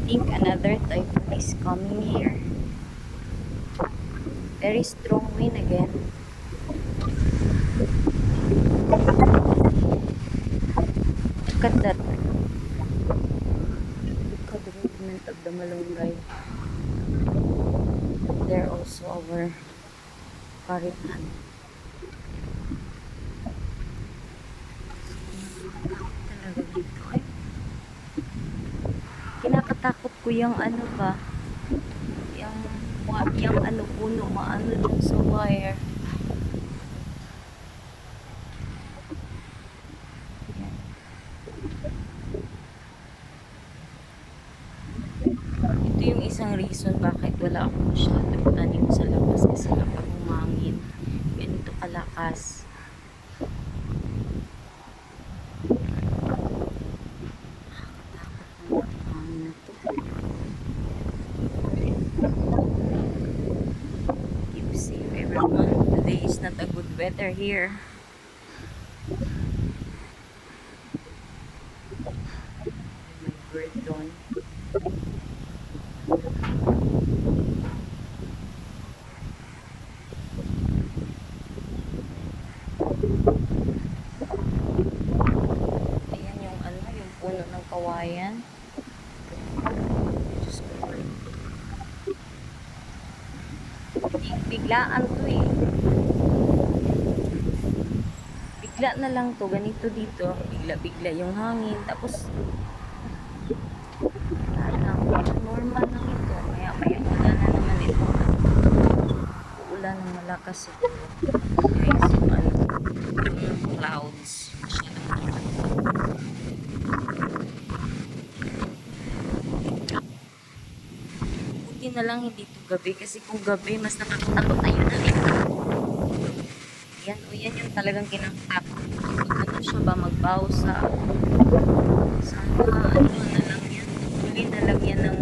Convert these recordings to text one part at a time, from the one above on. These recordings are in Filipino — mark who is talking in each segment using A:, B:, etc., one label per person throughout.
A: think another typhoon is coming here. Very strong wind again. Look at that. Look at the movement of the malunggay. There also our karitan. Talaga dito eh. Kinakatakot ko yung ano ba, yung ano puno, maano dun sa wire. Yan. Ito yung isang reason bakit wala akong masyadong tanim sa labas kasi kapag humangin, ganito kalakas. Nakakatakot ng hangin na to. Keep safe everyone. Today is not a good weather here. My bird doon. Ayan yung ano, yung puno ng kawayan. Diyos ko, Lord. Biglaan to eh. Bigla na lang to, ganito dito. Bigla-bigla yung hangin. Tapos, normal lang ito. Maya ulan na naman ito. Ulan ng malakas siguro. Guys, yung ano, yung clouds. Buti na lang hindi ito gabi. Kasi kung gabi, mas nakakatakot na yun. Yan, o yan yung talagang kinakatakot. Ano siya ba, magbaho sa sana, ano na lang yan. Huli na lang yan ng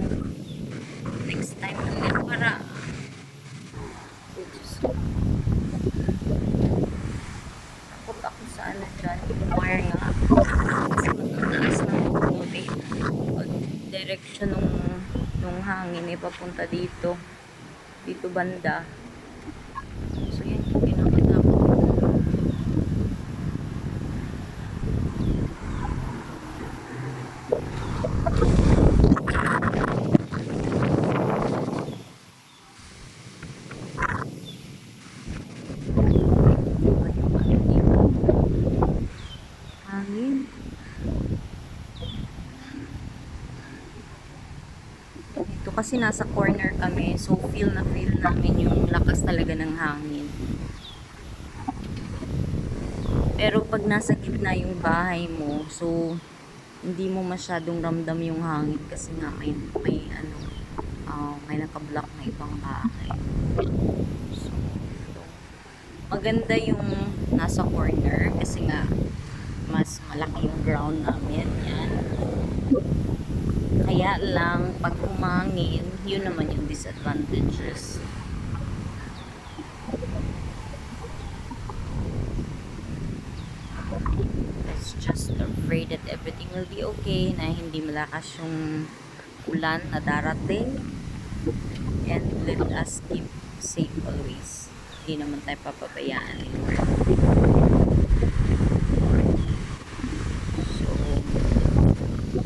A: next time ulit para takot ako sa ano dyan. Yung wire nga. Kasi mataas ng puno direction nung hangin ay papunta dito. Dito banda. So yan yung kinakatakot. Hangin. Dito kasi nasa corner kami, so feel namin yung lakas talaga ng hangin. Pero pag nasa gitna yung bahay mo, so hindi mo masyadong ramdam yung hangin kasi nga may ano, may nakablock na ibang bahay. So, maganda yung nasa corner kasi nga mas malaki yung ground namin. Yan. Kaya lang, pag humangin, yun naman yung disadvantages. Let's just afraid that everything will be okay, na hindi malakas yung ulan na darating. And let us keep safe always. Hindi naman tayo papabayaan.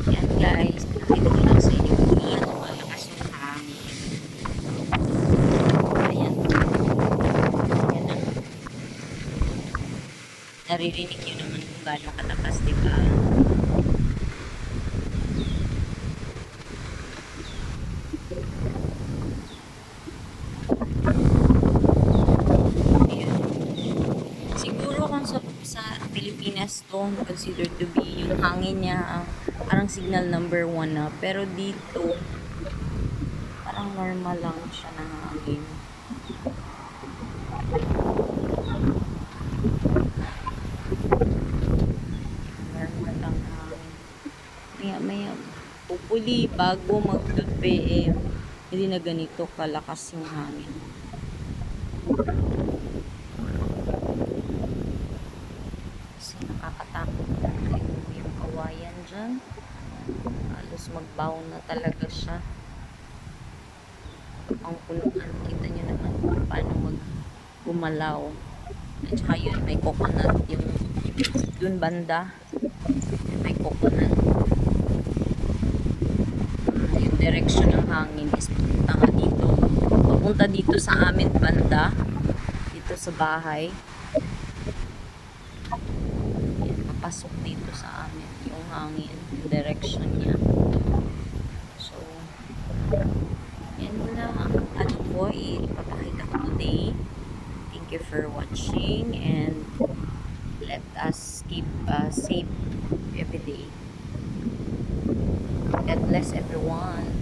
A: Yan guys, pinakita ko lang sa inyo kung iyan ang malakas yung hangin. Ayan. Ayan na. Naririnig yun naman kung gano'ng kalakas, diba? Ayan. Siguro kung sa Pilipinas to considered to be yung hangin niya parang signal number 1 na, pero dito parang normal lang siya na hangin. Normal lang hangin. Maya hopefully bago mag-PM hindi na ganito kalakas yung hangin. Kasi nakakatakot yung kawayan dyan. halos magbaw na talaga siya. Ang punuan, kita nyo naman kung paano gumalaw. At saka yun, may coconut yung dun banda. Yun, may coconut. Yung direction ng hangin is papunta dito sa amin banda, dito sa bahay. Yan, papasok dito sa amin yung hangin, yung direction niya. So yan muna ano po ipapakita ko today. Thank you for watching and let us keep safe every day. God bless everyone.